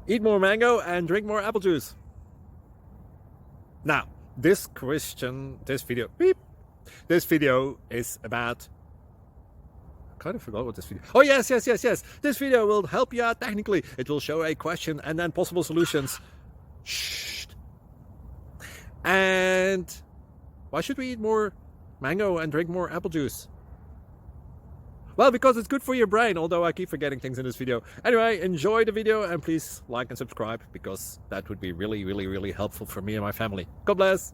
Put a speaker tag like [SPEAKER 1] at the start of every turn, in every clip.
[SPEAKER 1] Eat more mango and drink more apple juice. Now, this video is about, I kind of forgot what this video. Oh, yes. This video will help you out technically. It will show a question and then possible solutions. Shh. And why should we eat more mango and drink more apple juice? Well, because it's good for your brain, although I keep forgetting things in this video. Anyway, enjoy the video and please like and subscribe, because that would be really helpful for me and my family. God bless!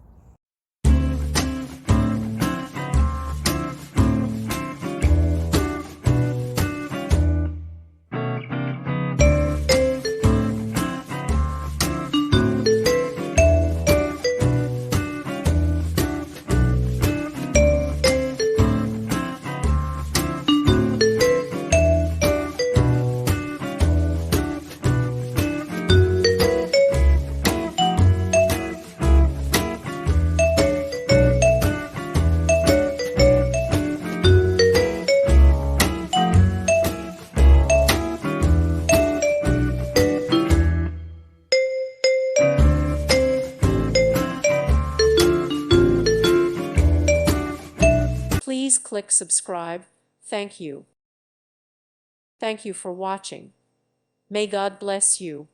[SPEAKER 2] Please click subscribe. Thank you. Thank you for watching. May God bless you.